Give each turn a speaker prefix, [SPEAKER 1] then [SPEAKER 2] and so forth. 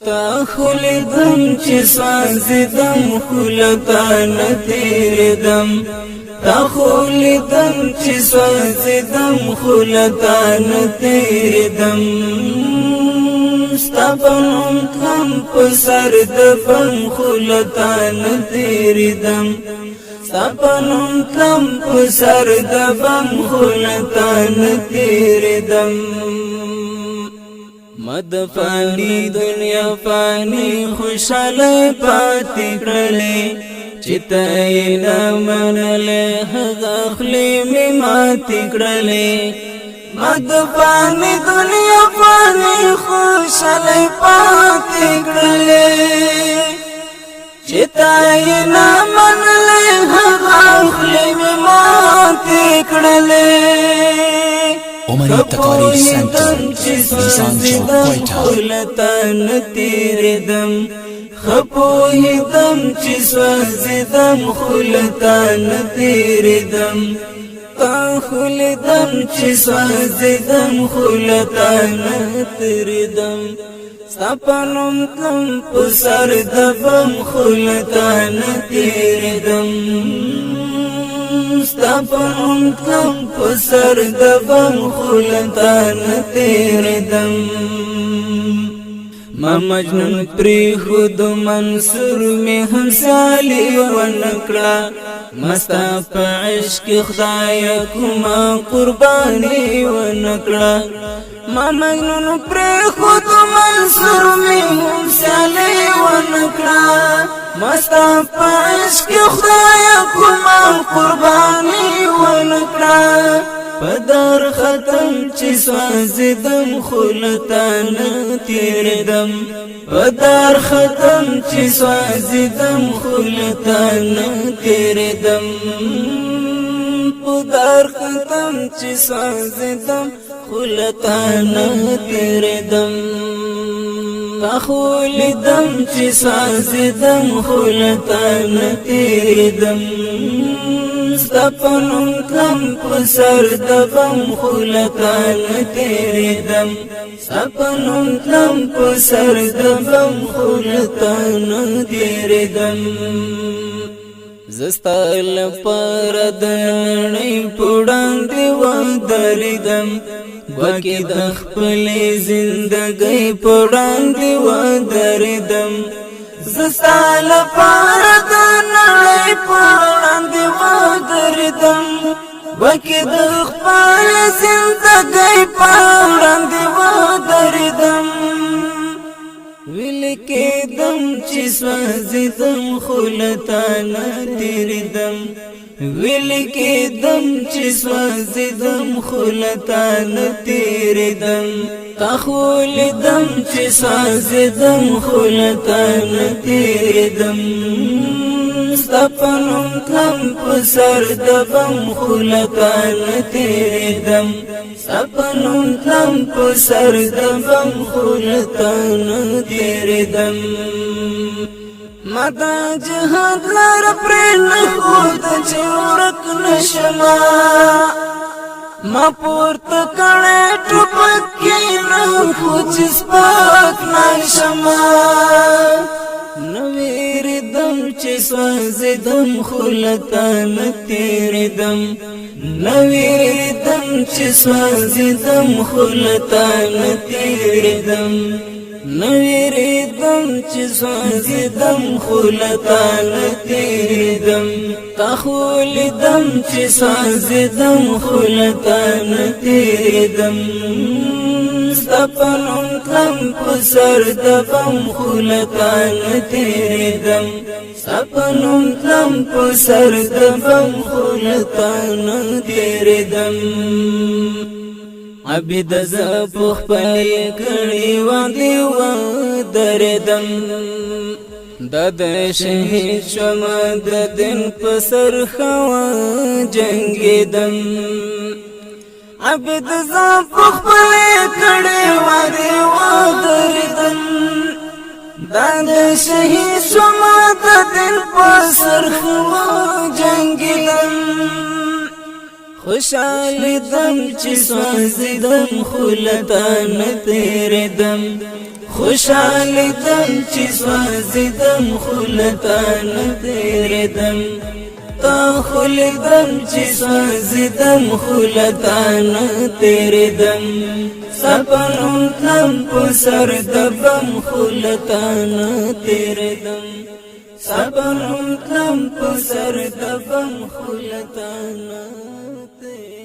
[SPEAKER 1] تا خلدم چی سازدم خلطان تیردم تا خلدم چی سازدم خلطان تیردم ستپنم تم پسر دفم خلطان تیردم ستپنم تم پسر دفم خلطان تیردم مد فانی دنیا فانی خوشحال پاتی کرلی چتای نمنلی حق اخلی می ماتی کرلی مد فانی دنیا فانی خوشحال پاتی کرلی چتای نمنلی حق اخلی می ماتی کرلی
[SPEAKER 2] Omani Takari Center, Lisan Chowk, Quetta.
[SPEAKER 1] خلطان تیردم خپوهیدم چی سوزیدم خلطان تیردم تا خلدم چی سوزیدم خلطان تیردم سپنم تم پسر دبم خلطان تیردم ستپنم تم پسر دبم خلطان تیردم ما مجنون پری خود منصور می همسالی ونکڑا مستا پا عشق خدای کما قربانی ونکڑا ما مجنون پری خود منصور می همسالی ونکڑا مستا پا عشق خدای کما قربانی ونکڑا پدر ختم چی سوازدم خلطان تیردم پدر ختم چی سوازدم خلطان تیردم پدر ختم چی سوازدم خلطان تیردم تخولدم چی سوازدم خلطان تیردم ستپنم تم پسر دبم خلطان تیردم ستپنم تم پسر دبم خلطان تیردم زستال پرد نړۍ پوړاندې ودرېدم ګواکې د خپلې زندګۍ پوړاندې ودرېدم زستال پرد نړۍ پوړاندې ودرېدم ګواکې د خپلې زندګۍ پوړاندې ودرېدم ویل کېدم چې سوځېدم خلطان تیردم ویل کېدم چې سوځېدم خلطان تیردم تخولدم چې سوځېدم خلطان تیردم ستپنم تم پسر دبم خلطان تیردم ستپنم تم پسر دبم خلطان تیردم مدا جهاد لار پرین خود چې ورک نشما ما پورت کړه ټوپک کې نه خو چې سپاک نشما نویردم چې سوځېدم خلطان تیردم نویردم چې سوځېدم خلطان تیردم نویردم چې سوځېدم خلطان تیردم تخولدم چې سوځېدم خلطان تیردم ستپنم تم پسر دبم خلطان تیردم ستپنم تم پسر دبم خلطان تیردم عبد زپخ پای کړي وادي و دردم د شهید شوم د دین پسر خوا جنگیدم عبد زپخ پای کړي وادي و دردم د شهید شوم د دین پسر خوا جنگیدم خوشحال دم چې سوځیدم خلطان تیردم خوشحال دم چی سوازدم خلطان تیردم تا خلدم چی سوازدم خلطان تیردم سپنم تلم پسر دبم خلطان تیردم سپنم تلم پسر دبم خلطان تیردم